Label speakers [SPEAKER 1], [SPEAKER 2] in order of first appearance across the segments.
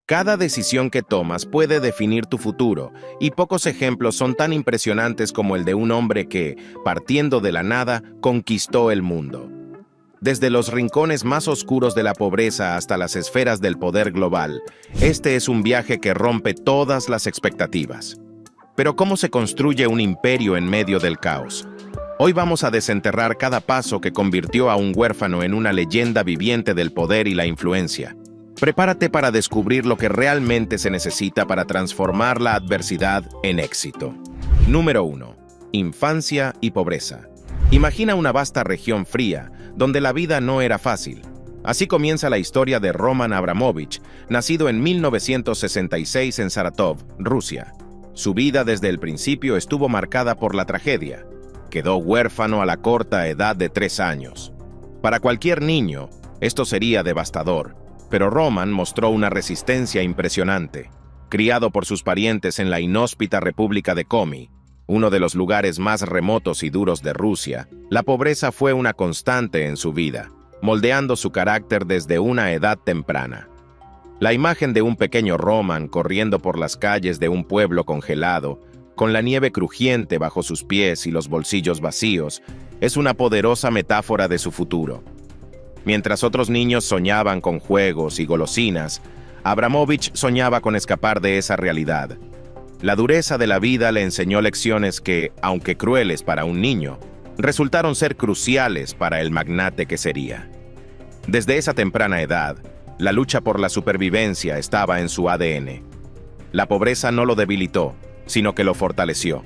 [SPEAKER 1] Cada decisión que tomas puede definir tu futuro, y pocos ejemplos son tan impresionantes como el de un hombre que, partiendo de la nada, conquistó el mundo. Desde los rincones más oscuros de la pobreza hasta las esferas del poder global, este es un viaje que rompe todas las expectativas. Pero ¿cómo se construye un imperio en medio del caos? Hoy vamos a desenterrar cada paso que convirtió a un huérfano en una leyenda viviente del poder y la influencia. Prepárate para descubrir lo que realmente se necesita para transformar la adversidad en éxito. Número 1. Infancia y pobreza. Imagina una vasta región fría, donde la vida no era fácil. Así comienza la historia de Roman Abramovich, nacido en 1966 en Saratov, Rusia. Su vida desde el principio estuvo marcada por la tragedia. Quedó huérfano a la corta edad de 3 años. Para cualquier niño, esto sería devastador. Pero Roman mostró una resistencia impresionante. Criado por sus parientes en la inhóspita República de Komi, uno de los lugares más remotos y duros de Rusia, la pobreza fue una constante en su vida, moldeando su carácter desde una edad temprana. La imagen de un pequeño Roman corriendo por las calles de un pueblo congelado, con la nieve crujiente bajo sus pies y los bolsillos vacíos, es una poderosa metáfora de su futuro. Mientras otros niños soñaban con juegos y golosinas, Abramovich soñaba con escapar de esa realidad. La dureza de la vida le enseñó lecciones que, aunque crueles para un niño, resultaron ser cruciales para el magnate que sería. Desde esa temprana edad, la lucha por la supervivencia estaba en su ADN. La pobreza no lo debilitó, sino que lo fortaleció.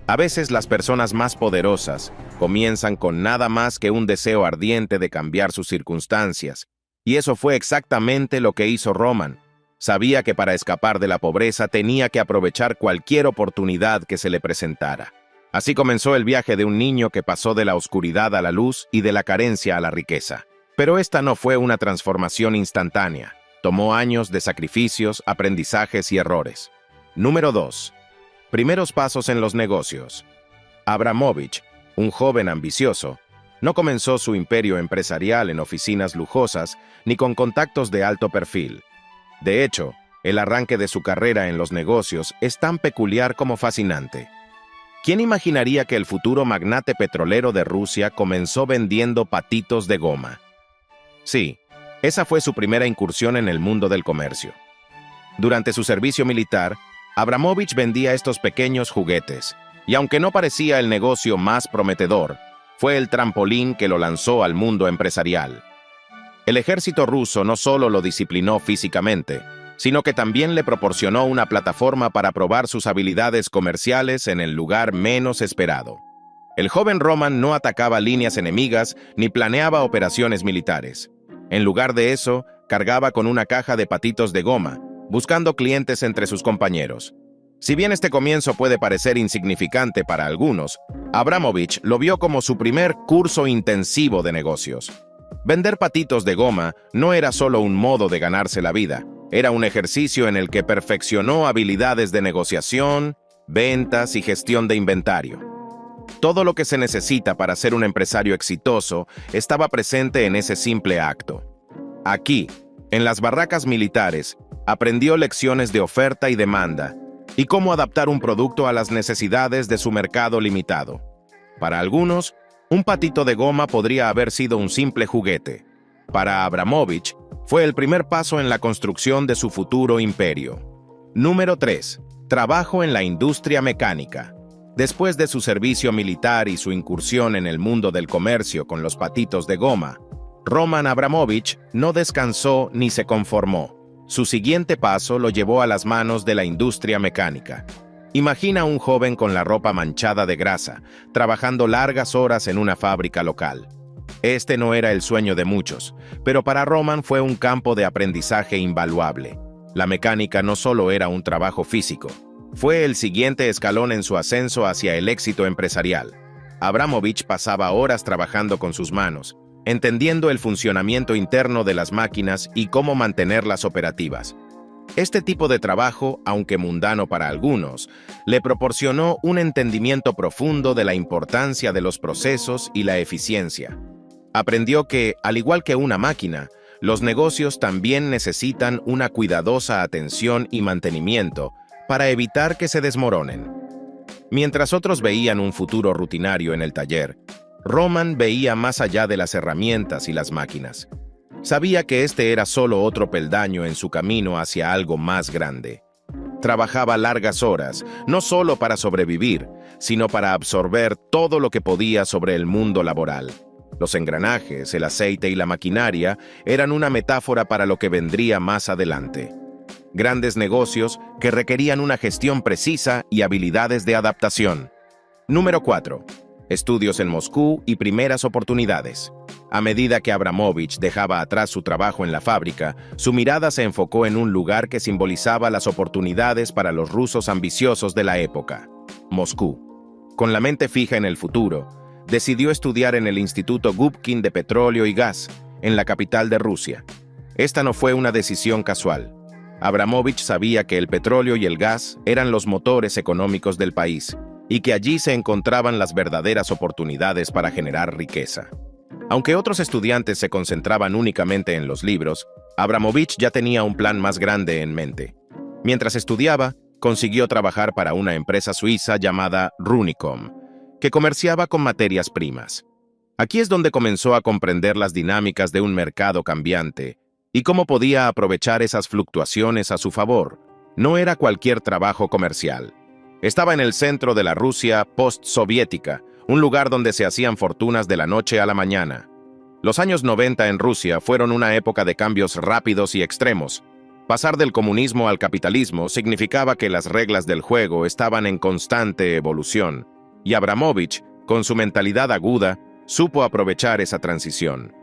[SPEAKER 1] A veces las personas más poderosas comienzan con nada más que un deseo ardiente de cambiar sus circunstancias, y eso fue exactamente lo que hizo Roman. Sabía que para escapar de la pobreza tenía que aprovechar cualquier oportunidad que se le presentara. Así comenzó el viaje de un niño que pasó de la oscuridad a la luz y de la carencia a la riqueza. Pero esta no fue una transformación instantánea. Tomó años de sacrificios, aprendizajes y errores. Número 2. Primeros pasos en los negocios. Abramovich, un joven ambicioso, no comenzó su imperio empresarial en oficinas lujosas ni con contactos de alto perfil. De hecho, el arranque de su carrera en los negocios es tan peculiar como fascinante. ¿Quién imaginaría que el futuro magnate petrolero de Rusia comenzó vendiendo patitos de goma? Sí, esa fue su primera incursión en el mundo del comercio. Durante su servicio militar, Abramovich vendía estos pequeños juguetes, y aunque no parecía el negocio más prometedor, fue el trampolín que lo lanzó al mundo empresarial. El ejército ruso no solo lo disciplinó físicamente, sino que también le proporcionó una plataforma para probar sus habilidades comerciales en el lugar menos esperado. El joven Roman no atacaba líneas enemigas ni planeaba operaciones militares. En lugar de eso, cargaba con una caja de patitos de goma, buscando clientes entre sus compañeros. Si bien este comienzo puede parecer insignificante para algunos, Abramovich lo vio como su primer curso intensivo de negocios. Vender patitos de goma no era solo un modo de ganarse la vida, era un ejercicio en el que perfeccionó habilidades de negociación, ventas y gestión de inventario. Todo lo que se necesita para ser un empresario exitoso estaba presente en ese simple acto. Aquí, en las barracas militares, aprendió lecciones de oferta y demanda, y cómo adaptar un producto a las necesidades de su mercado limitado. Para algunos, un patito de goma podría haber sido un simple juguete. Para Abramovich, fue el primer paso en la construcción de su futuro imperio. Número 3. Trabajo en la industria mecánica. Después de su servicio militar y su incursión en el mundo del comercio con los patitos de goma, Roman Abramovich no descansó ni se conformó. Su siguiente paso lo llevó a las manos de la industria mecánica. Imagina a un joven con la ropa manchada de grasa, trabajando largas horas en una fábrica local. Este no era el sueño de muchos, pero para Roman fue un campo de aprendizaje invaluable. La mecánica no solo era un trabajo físico, fue el siguiente escalón en su ascenso hacia el éxito empresarial. Abramovich pasaba horas trabajando con sus manos, entendiendo el funcionamiento interno de las máquinas y cómo mantenerlas operativas. Este tipo de trabajo, aunque mundano para algunos, le proporcionó un entendimiento profundo de la importancia de los procesos y la eficiencia. Aprendió que, al igual que una máquina, Los negocios también necesitan una cuidadosa atención y mantenimiento para evitar que se desmoronen. Mientras otros veían un futuro rutinario en el taller, Roman veía más allá de las herramientas y las máquinas. Sabía que este era solo otro peldaño en su camino hacia algo más grande. Trabajaba largas horas, no solo para sobrevivir, sino para absorber todo lo que podía sobre el mundo laboral. Los engranajes, el aceite y la maquinaria eran una metáfora para lo que vendría más adelante. Grandes negocios que requerían una gestión precisa y habilidades de adaptación. Número 4. Estudios en Moscú y primeras oportunidades. A medida que Abramovich dejaba atrás su trabajo en la fábrica, su mirada se enfocó en un lugar que simbolizaba las oportunidades para los rusos ambiciosos de la época: Moscú. Con la mente fija en el futuro, decidió estudiar en el Instituto Gubkin de Petróleo y Gas, en la capital de Rusia. Esta no fue una decisión casual. Abramovich sabía que el petróleo y el gas eran los motores económicos del país, y que allí se encontraban las verdaderas oportunidades para generar riqueza. Aunque otros estudiantes se concentraban únicamente en los libros, Abramovich ya tenía un plan más grande en mente. Mientras estudiaba, consiguió trabajar para una empresa suiza llamada Runicom, que comerciaba con materias primas. Aquí es donde comenzó a comprender las dinámicas de un mercado cambiante y cómo podía aprovechar esas fluctuaciones a su favor. No era cualquier trabajo comercial. Estaba en el centro de la Rusia post-soviética, un lugar donde se hacían fortunas de la noche a la mañana. Los años 90 en Rusia fueron una época de cambios rápidos y extremos. Pasar del comunismo al capitalismo significaba que las reglas del juego estaban en constante evolución, y Abramovich, con su mentalidad aguda, supo aprovechar esa transición.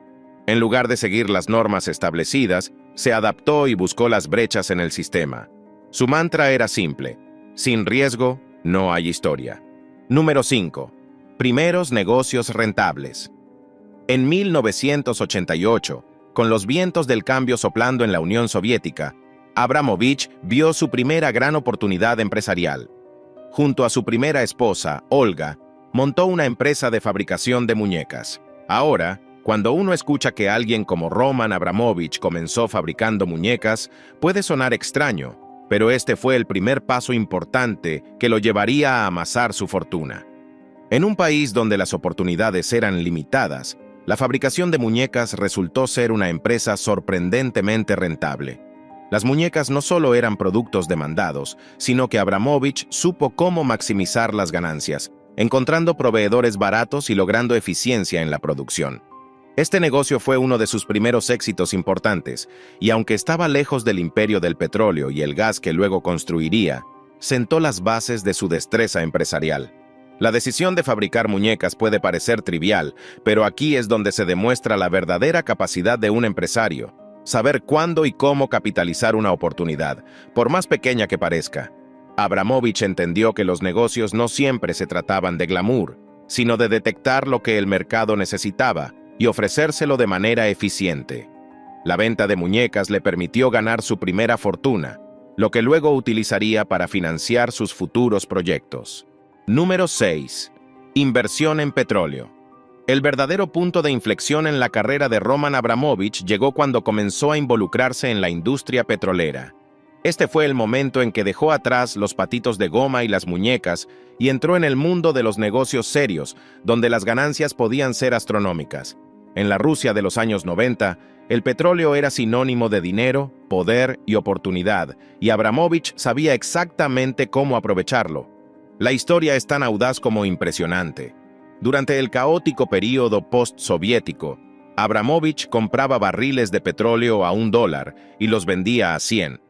[SPEAKER 1] En lugar de seguir las normas establecidas, se adaptó y buscó las brechas en el sistema. Su mantra era simple: sin riesgo, no hay historia. Número 5. Primeros negocios rentables. En 1988, con los vientos del cambio soplando en la Unión Soviética, Abramovich vio su primera gran oportunidad empresarial. Junto a su primera esposa, Olga, montó una empresa de fabricación de muñecas. Ahora, cuando uno escucha que alguien como Roman Abramovich comenzó fabricando muñecas, puede sonar extraño, pero este fue el primer paso importante que lo llevaría a amasar su fortuna. En un país donde las oportunidades eran limitadas, la fabricación de muñecas resultó ser una empresa sorprendentemente rentable. Las muñecas no solo eran productos demandados, sino que Abramovich supo cómo maximizar las ganancias, encontrando proveedores baratos y logrando eficiencia en la producción. Este negocio fue uno de sus primeros éxitos importantes, y aunque estaba lejos del imperio del petróleo y el gas que luego construiría, sentó las bases de su destreza empresarial. La decisión de fabricar muñecas puede parecer trivial, pero aquí es donde se demuestra la verdadera capacidad de un empresario: saber cuándo y cómo capitalizar una oportunidad, por más pequeña que parezca. Abramovich entendió que los negocios no siempre se trataban de glamour, sino de detectar lo que el mercado necesitaba y ofrecérselo de manera eficiente. La venta de muñecas le permitió ganar su primera fortuna, lo que luego utilizaría para financiar sus futuros proyectos. Número 6. Inversión en petróleo. El verdadero punto de inflexión en la carrera de Roman Abramovich llegó cuando comenzó a involucrarse en la industria petrolera. Este fue el momento en que dejó atrás los patitos de goma y las muñecas y entró en el mundo de los negocios serios, donde las ganancias podían ser astronómicas. En la Rusia de los años 90, el petróleo era sinónimo de dinero, poder y oportunidad, y Abramovich sabía exactamente cómo aprovecharlo. La historia es tan audaz como impresionante. Durante el caótico período post-soviético, Abramovich compraba barriles de petróleo a $1 y los vendía a 100.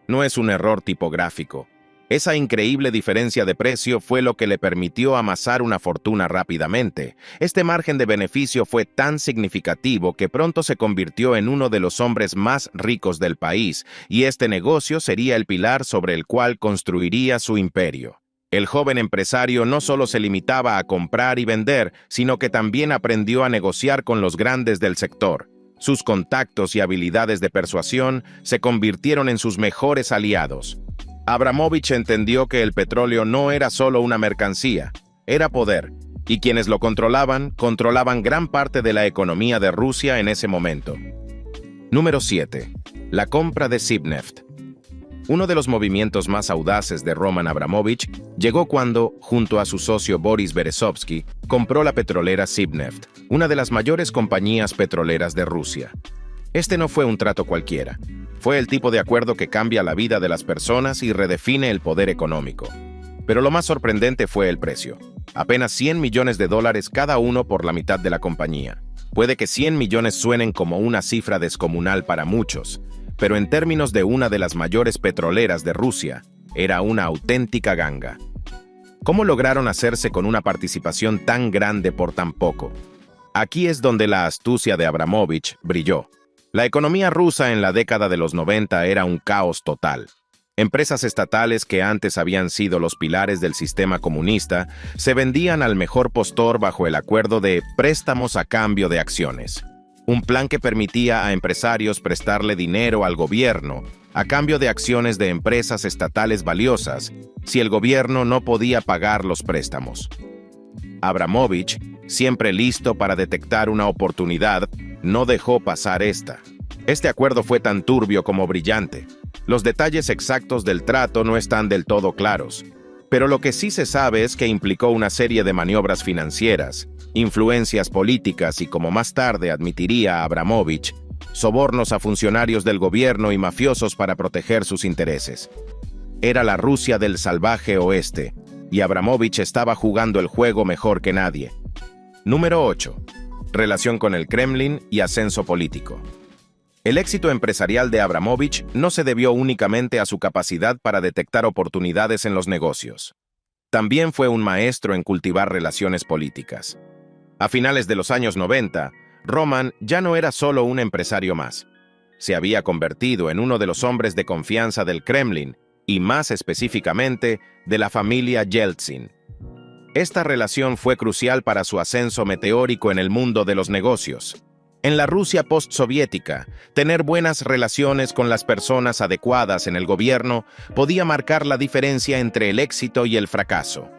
[SPEAKER 1] No es un error tipográfico. Esa increíble diferencia de precio fue lo que le permitió amasar una fortuna rápidamente. Este margen de beneficio fue tan significativo que pronto se convirtió en uno de los hombres más ricos del país, y este negocio sería el pilar sobre el cual construiría su imperio. El joven empresario no solo se limitaba a comprar y vender, sino que también aprendió a negociar con los grandes del sector. Sus contactos y habilidades de persuasión se convirtieron en sus mejores aliados. Abramovich entendió que el petróleo no era solo una mercancía, era poder, y quienes lo controlaban gran parte de la economía de Rusia en ese momento. Número 7. La compra de Sibneft. Uno de los movimientos más audaces de Roman Abramovich llegó cuando, junto a su socio Boris Berezovsky, compró la petrolera Sibneft, una de las mayores compañías petroleras de Rusia. Este no fue un trato cualquiera. Fue el tipo de acuerdo que cambia la vida de las personas y redefine el poder económico. Pero lo más sorprendente fue el precio. Apenas $100 millones cada uno por la mitad de la compañía. Puede que 100 millones suenen como una cifra descomunal para muchos, pero en términos de una de las mayores petroleras de Rusia, era una auténtica ganga. ¿Cómo lograron hacerse con una participación tan grande por tan poco? Aquí es donde la astucia de Abramovich brilló. La economía rusa en la década de los 90 era un caos total. Empresas estatales que antes habían sido los pilares del sistema comunista se vendían al mejor postor bajo el acuerdo de préstamos a cambio de acciones. Un plan que permitía a empresarios prestarle dinero al gobierno a cambio de acciones de empresas estatales valiosas si el gobierno no podía pagar los préstamos. Abramovich, siempre listo para detectar una oportunidad, no dejó pasar esta. Este acuerdo fue tan turbio como brillante. Los detalles exactos del trato no están del todo claros, pero lo que sí se sabe es que implicó una serie de maniobras financieras, influencias políticas y, como más tarde admitiría Abramovich, sobornos a funcionarios del gobierno y mafiosos para proteger sus intereses. Era la Rusia del salvaje oeste, y Abramovich estaba jugando el juego mejor que nadie. Número 8. Relación con el Kremlin y ascenso político. El éxito empresarial de Abramovich no se debió únicamente a su capacidad para detectar oportunidades en los negocios. También fue un maestro en cultivar relaciones políticas. A finales de los años 90, Roman ya no era solo un empresario más. Se había convertido en uno de los hombres de confianza del Kremlin y, más específicamente, de la familia Yeltsin. Esta relación fue crucial para su ascenso meteórico en el mundo de los negocios. En la Rusia postsoviética, tener buenas relaciones con las personas adecuadas en el gobierno podía marcar la diferencia entre el éxito y el fracaso.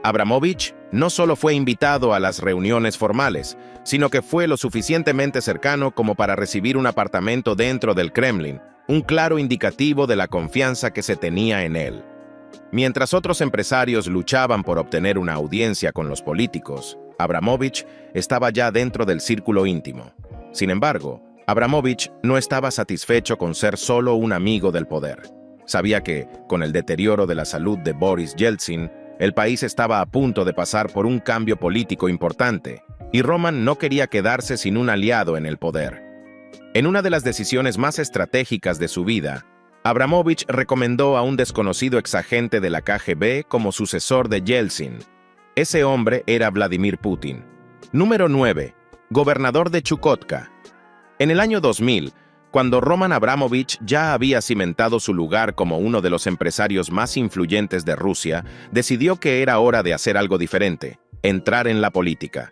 [SPEAKER 1] Abramovich no solo fue invitado a las reuniones formales, sino que fue lo suficientemente cercano como para recibir un apartamento dentro del Kremlin, un claro indicativo de la confianza que se tenía en él. Mientras otros empresarios luchaban por obtener una audiencia con los políticos, Abramovich estaba ya dentro del círculo íntimo. Sin embargo, Abramovich no estaba satisfecho con ser solo un amigo del poder. Sabía que, con el deterioro de la salud de Boris Yeltsin, el país estaba a punto de pasar por un cambio político importante, y Roman no quería quedarse sin un aliado en el poder. En una de las decisiones más estratégicas de su vida, Abramovich recomendó a un desconocido exagente de la KGB como sucesor de Yeltsin. Ese hombre era Vladimir Putin. Número 9. Gobernador de Chukotka. En el año 2000, cuando Roman Abramovich ya había cimentado su lugar como uno de los empresarios más influyentes de Rusia, decidió que era hora de hacer algo diferente, entrar en la política.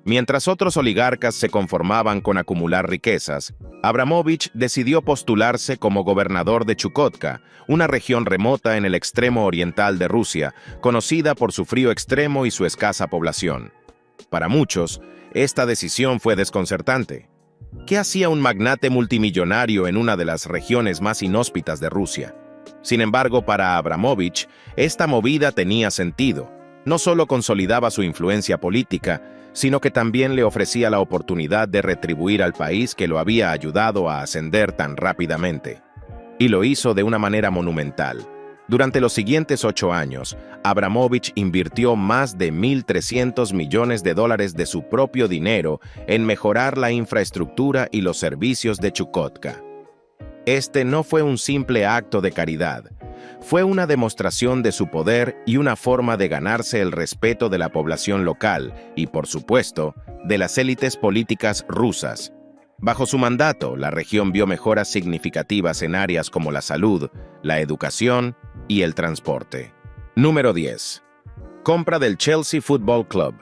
[SPEAKER 1] Mientras otros oligarcas se conformaban con acumular riquezas, Abramovich decidió postularse como gobernador de Chukotka, una región remota en el extremo oriental de Rusia, conocida por su frío extremo y su escasa población. Para muchos, esta decisión fue desconcertante. ¿Qué hacía un magnate multimillonario en una de las regiones más inhóspitas de Rusia? Sin embargo, para Abramovich, esta movida tenía sentido. No solo consolidaba su influencia política, sino que también le ofrecía la oportunidad de retribuir al país que lo había ayudado a ascender tan rápidamente. Y lo hizo de una manera monumental. Durante los siguientes 8 años, Abramovich invirtió más de $1.300 millones de su propio dinero en mejorar la infraestructura y los servicios de Chukotka. Este no fue un simple acto de caridad. Fue una demostración de su poder y una forma de ganarse el respeto de la población local y, por supuesto, de las élites políticas rusas. Bajo su mandato, la región vio mejoras significativas en áreas como la salud, la educación y el transporte. Número 10. Compra del Chelsea Football Club.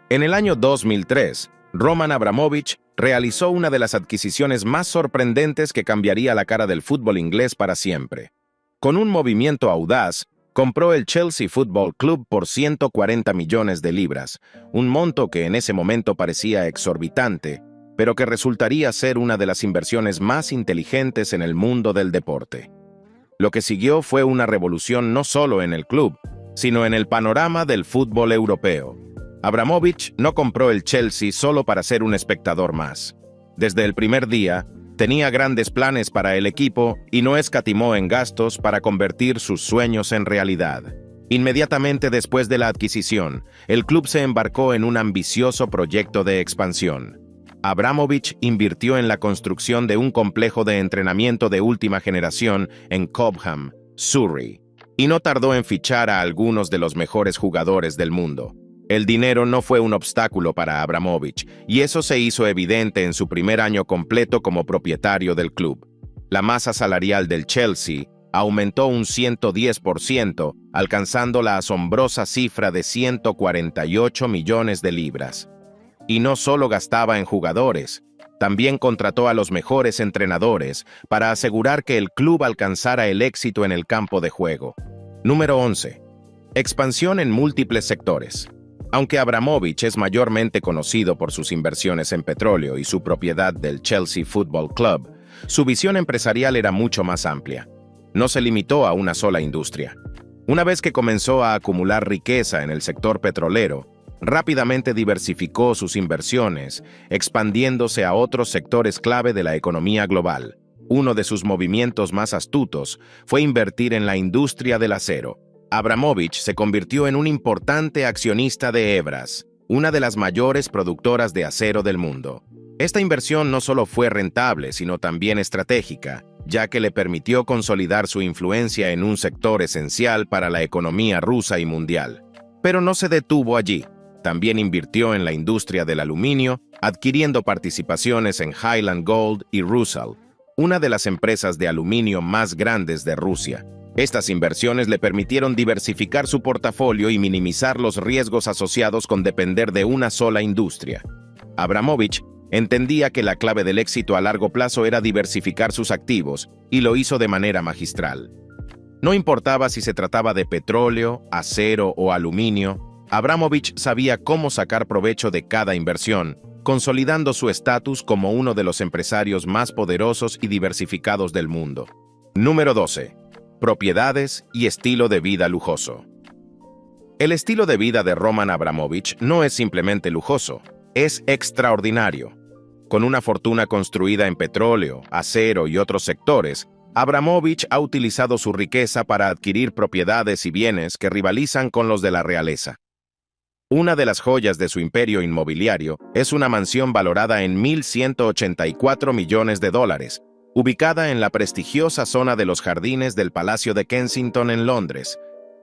[SPEAKER 1] En el año 2003, Roman Abramovich realizó una de las adquisiciones más sorprendentes que cambiaría la cara del fútbol inglés para siempre. Con un movimiento audaz, compró el Chelsea Football Club por 140 millones de libras, un monto que en ese momento parecía exorbitante, pero que resultaría ser una de las inversiones más inteligentes en el mundo del deporte. Lo que siguió fue una revolución no solo en el club, sino en el panorama del fútbol europeo. Abramovich no compró el Chelsea solo para ser un espectador más. Desde el primer día, tenía grandes planes para el equipo y no escatimó en gastos para convertir sus sueños en realidad. Inmediatamente después de la adquisición, el club se embarcó en un ambicioso proyecto de expansión. Abramovich invirtió en la construcción de un complejo de entrenamiento de última generación en Cobham, Surrey, y no tardó en fichar a algunos de los mejores jugadores del mundo. El dinero no fue un obstáculo para Abramovich, y eso se hizo evidente en su primer año completo como propietario del club. La masa salarial del Chelsea aumentó un 110%, alcanzando la asombrosa cifra de 148 millones de libras. Y no solo gastaba en jugadores, también contrató a los mejores entrenadores para asegurar que el club alcanzara el éxito en el campo de juego. Número 11. Expansión en múltiples sectores. Aunque Abramovich es mayormente conocido por sus inversiones en petróleo y su propiedad del Chelsea Football Club, su visión empresarial era mucho más amplia. No se limitó a una sola industria. Una vez que comenzó a acumular riqueza en el sector petrolero, rápidamente diversificó sus inversiones, expandiéndose a otros sectores clave de la economía global. Uno de sus movimientos más astutos fue invertir en la industria del acero. Abramovich se convirtió en un importante accionista de Evraz, una de las mayores productoras de acero del mundo. Esta inversión no solo fue rentable, sino también estratégica, ya que le permitió consolidar su influencia en un sector esencial para la economía rusa y mundial. Pero no se detuvo allí. También invirtió en la industria del aluminio, adquiriendo participaciones en Highland Gold y Rusal, una de las empresas de aluminio más grandes de Rusia. Estas inversiones le permitieron diversificar su portafolio y minimizar los riesgos asociados con depender de una sola industria. Abramovich entendía que la clave del éxito a largo plazo era diversificar sus activos, y lo hizo de manera magistral. No importaba si se trataba de petróleo, acero o aluminio, Abramovich sabía cómo sacar provecho de cada inversión, consolidando su estatus como uno de los empresarios más poderosos y diversificados del mundo. Número 12. Propiedades y estilo de vida lujoso. El estilo de vida de Roman Abramovich no es simplemente lujoso, es extraordinario. Con una fortuna construida en petróleo, acero y otros sectores, Abramovich ha utilizado su riqueza para adquirir propiedades y bienes que rivalizan con los de la realeza. Una de las joyas de su imperio inmobiliario es una mansión valorada en $1.184 millones, ubicada en la prestigiosa zona de los jardines del Palacio de Kensington en Londres,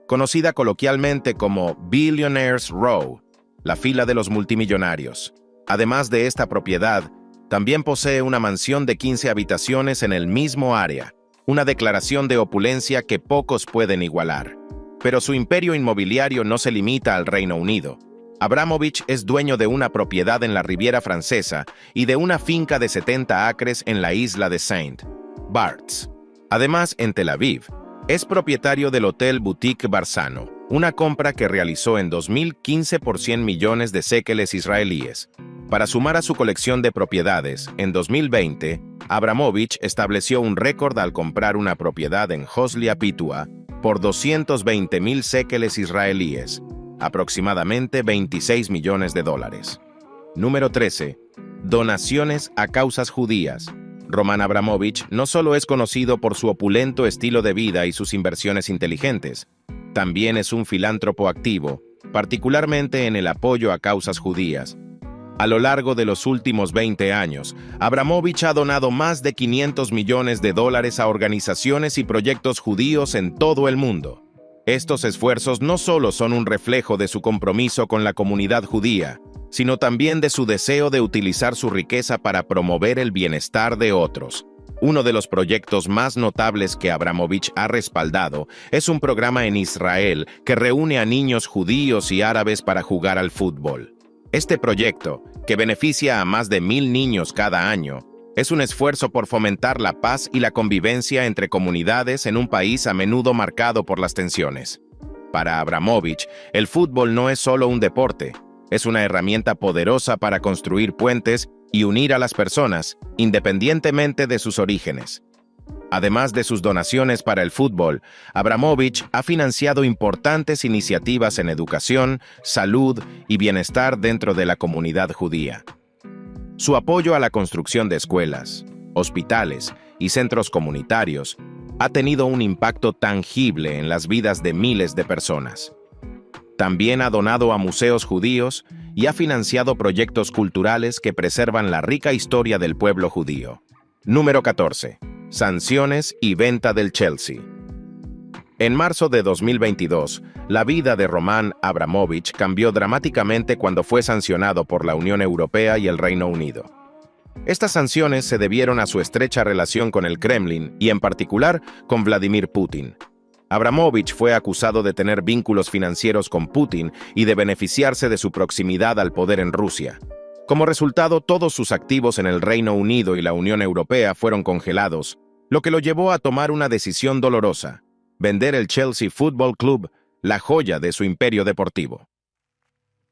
[SPEAKER 1] conocida coloquialmente como Billionaires Row, la fila de los multimillonarios. Además de esta propiedad, también posee una mansión de 15 habitaciones en el mismo área, una declaración de opulencia que pocos pueden igualar. Pero su imperio inmobiliario no se limita al Reino Unido. Abramovich es dueño de una propiedad en la Riviera Francesa y de una finca de 70 acres en la isla de Saint Barts. Además, en Tel Aviv, es propietario del Hotel Boutique Barzano, una compra que realizó en 2015 por 100 millones de séqueles israelíes. Para sumar a su colección de propiedades, en 2020, Abramovich estableció un récord al comprar una propiedad en Hoslia Pitua por 220.000 séqueles israelíes, aproximadamente $26 millones. Número 13. Donaciones a causas judías. Roman Abramovich no solo es conocido por su opulento estilo de vida y sus inversiones inteligentes, también es un filántropo activo, particularmente en el apoyo a causas judías. A lo largo de los últimos 20 años, Abramovich ha donado más de $500 millones a organizaciones y proyectos judíos en todo el mundo. Estos esfuerzos no solo son un reflejo de su compromiso con la comunidad judía, sino también de su deseo de utilizar su riqueza para promover el bienestar de otros. Uno de los proyectos más notables que Abramovich ha respaldado es un programa en Israel que reúne a niños judíos y árabes para jugar al fútbol. Este proyecto, que beneficia a más de 1.000 niños cada año, es un esfuerzo por fomentar la paz y la convivencia entre comunidades en un país a menudo marcado por las tensiones. Para Abramovich, el fútbol no es solo un deporte, es una herramienta poderosa para construir puentes y unir a las personas, independientemente de sus orígenes. Además de sus donaciones para el fútbol, Abramovich ha financiado importantes iniciativas en educación, salud y bienestar dentro de la comunidad judía. Su apoyo a la construcción de escuelas, hospitales y centros comunitarios ha tenido un impacto tangible en las vidas de miles de personas. También ha donado a museos judíos y ha financiado proyectos culturales que preservan la rica historia del pueblo judío. Número 14. Sanciones y venta del Chelsea. En marzo de 2022, la vida de Roman Abramovich cambió dramáticamente cuando fue sancionado por la Unión Europea y el Reino Unido. Estas sanciones se debieron a su estrecha relación con el Kremlin y, en particular, con Vladimir Putin. Abramovich fue acusado de tener vínculos financieros con Putin y de beneficiarse de su proximidad al poder en Rusia. Como resultado, todos sus activos en el Reino Unido y la Unión Europea fueron congelados, lo que lo llevó a tomar una decisión dolorosa: vender el Chelsea Football Club, la joya de su imperio deportivo.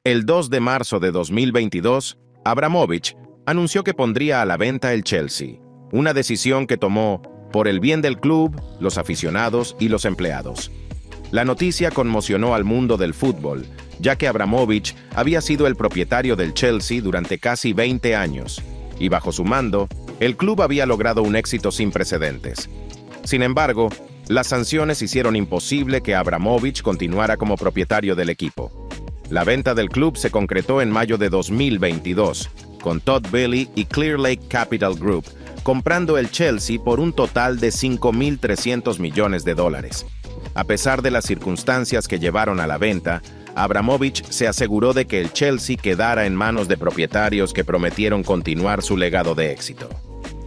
[SPEAKER 1] El 2 de marzo de 2022, Abramovich anunció que pondría a la venta el Chelsea, una decisión que tomó por el bien del club, los aficionados y los empleados. La noticia conmocionó al mundo del fútbol, ya que Abramovich había sido el propietario del Chelsea durante casi 20 años, y bajo su mando, el club había logrado un éxito sin precedentes. Sin embargo, las sanciones hicieron imposible que Abramovich continuara como propietario del equipo. La venta del club se concretó en mayo de 2022, con Todd Boehly y Clear Lake Capital Group, comprando el Chelsea por un total de $5.300 millones. A pesar de las circunstancias que llevaron a la venta, Abramovich se aseguró de que el Chelsea quedara en manos de propietarios que prometieron continuar su legado de éxito.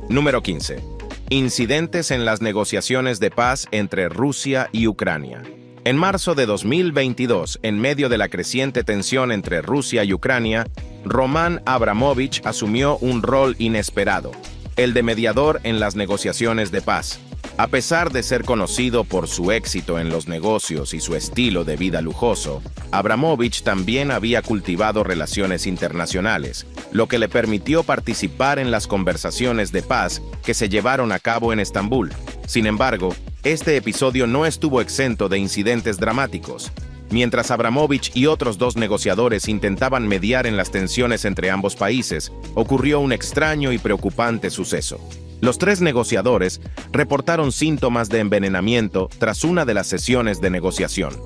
[SPEAKER 1] Número 15. Incidentes en las negociaciones de paz entre Rusia y Ucrania. En marzo de 2022, en medio de la creciente tensión entre Rusia y Ucrania, Roman Abramovich asumió un rol inesperado: el de mediador en las negociaciones de paz. A pesar de ser conocido por su éxito en los negocios y su estilo de vida lujoso, Abramovich también había cultivado relaciones internacionales, lo que le permitió participar en las conversaciones de paz que se llevaron a cabo en Estambul. Sin embargo, este episodio no estuvo exento de incidentes dramáticos. Mientras Abramovich y otros 2 negociadores intentaban mediar en las tensiones entre ambos países, ocurrió un extraño y preocupante suceso. Los 3 negociadores reportaron síntomas de envenenamiento tras una de las sesiones de negociación.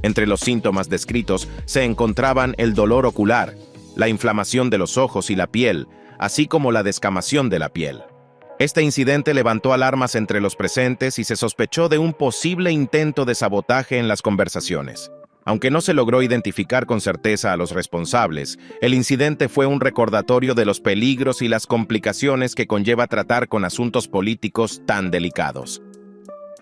[SPEAKER 1] Entre los síntomas descritos se encontraban el dolor ocular, la inflamación de los ojos y la piel, así como la descamación de la piel. Este incidente levantó alarmas entre los presentes y se sospechó de un posible intento de sabotaje en las conversaciones. Aunque no se logró identificar con certeza a los responsables, el incidente fue un recordatorio de los peligros y las complicaciones que conlleva tratar con asuntos políticos tan delicados.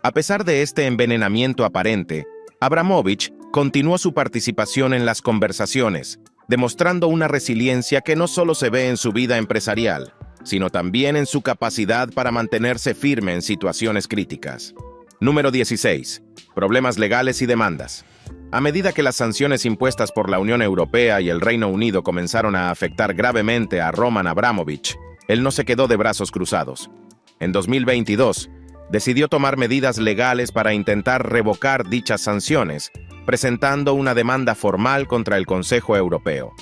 [SPEAKER 1] A pesar de este envenenamiento aparente, Abramovich continuó su participación en las conversaciones, demostrando una resiliencia que no solo se ve en su vida empresarial, sino también en su capacidad para mantenerse firme en situaciones críticas. Número 16. Problemas legales y demandas. A medida que las sanciones impuestas por la Unión Europea y el Reino Unido comenzaron a afectar gravemente a Roman Abramovich, él no se quedó de brazos cruzados. En 2022, decidió tomar medidas legales para intentar revocar dichas sanciones, presentando una demanda formal contra el Consejo Europeo.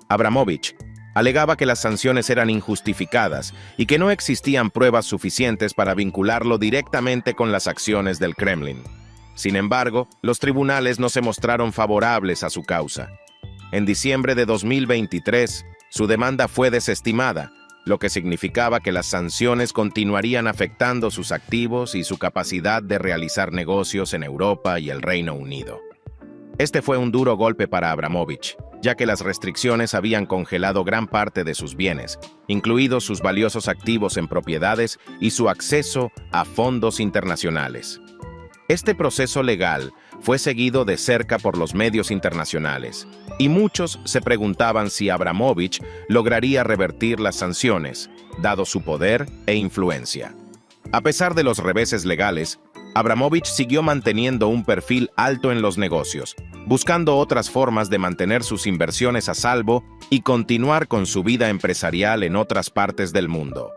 [SPEAKER 1] Abramovich alegaba que las sanciones eran injustificadas y que no existían pruebas suficientes para vincularlo directamente con las acciones del Kremlin. Sin embargo, los tribunales no se mostraron favorables a su causa. En diciembre de 2023, su demanda fue desestimada, lo que significaba que las sanciones continuarían afectando sus activos y su capacidad de realizar negocios en Europa y el Reino Unido. Este fue un duro golpe para Abramovich, ya que las restricciones habían congelado gran parte de sus bienes, incluidos sus valiosos activos en propiedades y su acceso a fondos internacionales. Este proceso legal fue seguido de cerca por los medios internacionales, y muchos se preguntaban si Abramovich lograría revertir las sanciones, dado su poder e influencia. A pesar de los reveses legales, Abramovich siguió manteniendo un perfil alto en los negocios, buscando otras formas de mantener sus inversiones a salvo y continuar con su vida empresarial en otras partes del mundo.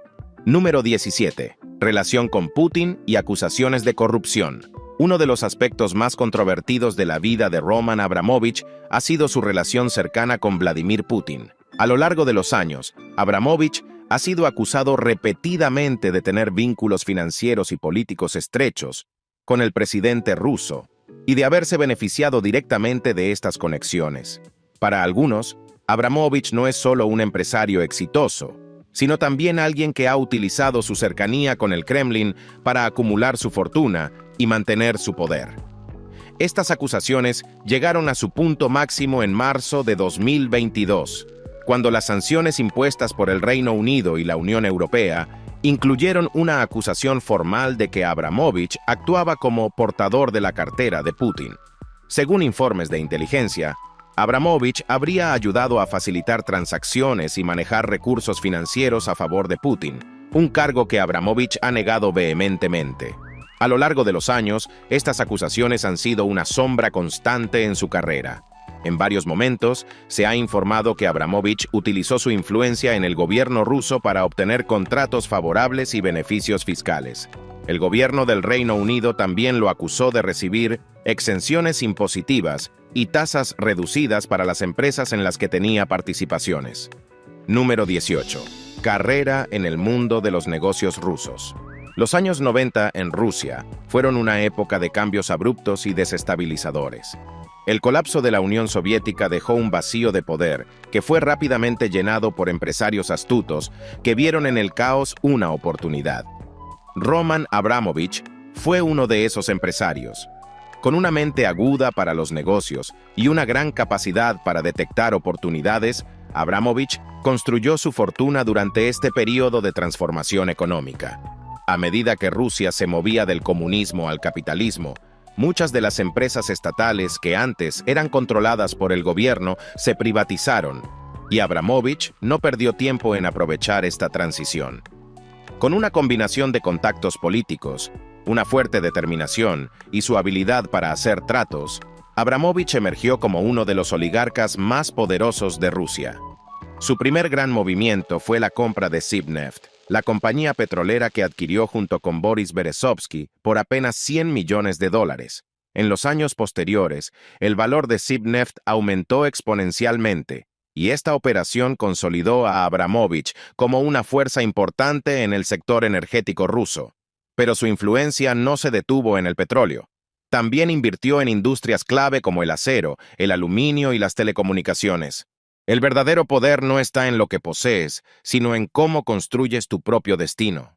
[SPEAKER 1] Número 17. Relación con Putin y acusaciones de corrupción. Uno de los aspectos más controvertidos de la vida de Roman Abramovich ha sido su relación cercana con Vladimir Putin. A lo largo de los años, Abramovich ha sido acusado repetidamente de tener vínculos financieros y políticos estrechos con el presidente ruso y de haberse beneficiado directamente de estas conexiones. Para algunos, Abramovich no es solo un empresario exitoso, sino también alguien que ha utilizado su cercanía con el Kremlin para acumular su fortuna y mantener su poder. Estas acusaciones llegaron a su punto máximo en marzo de 2022, cuando las sanciones impuestas por el Reino Unido y la Unión Europea incluyeron una acusación formal de que Abramovich actuaba como portador de la cartera de Putin. Según informes de inteligencia, Abramovich habría ayudado a facilitar transacciones y manejar recursos financieros a favor de Putin, un cargo que Abramovich ha negado vehementemente. A lo largo de los años, estas acusaciones han sido una sombra constante en su carrera. En varios momentos, se ha informado que Abramovich utilizó su influencia en el gobierno ruso para obtener contratos favorables y beneficios fiscales. El gobierno del Reino Unido también lo acusó de recibir exenciones impositivas y tasas reducidas para las empresas en las que tenía participaciones. Número 18. Carrera en el mundo de los negocios rusos. Los años 90 en Rusia fueron una época de cambios abruptos y desestabilizadores. El colapso de la Unión Soviética dejó un vacío de poder que fue rápidamente llenado por empresarios astutos que vieron en el caos una oportunidad. Roman Abramovich fue uno de esos empresarios. Con una mente aguda para los negocios y una gran capacidad para detectar oportunidades, Abramovich construyó su fortuna durante este periodo de transformación económica. A medida que Rusia se movía del comunismo al capitalismo, muchas de las empresas estatales que antes eran controladas por el gobierno se privatizaron, y Abramovich no perdió tiempo en aprovechar esta transición. Con una combinación de contactos políticos, una fuerte determinación y su habilidad para hacer tratos, Abramovich emergió como uno de los oligarcas más poderosos de Rusia. Su primer gran movimiento fue la compra de Sibneft, la compañía petrolera que adquirió junto con Boris Berezovsky por apenas $100 millones. En los años posteriores, el valor de Sibneft aumentó exponencialmente, y esta operación consolidó a Abramovich como una fuerza importante en el sector energético ruso. Pero su influencia no se detuvo en el petróleo. También invirtió en industrias clave como el acero, el aluminio y las telecomunicaciones. El verdadero poder no está en lo que posees, sino en cómo construyes tu propio destino.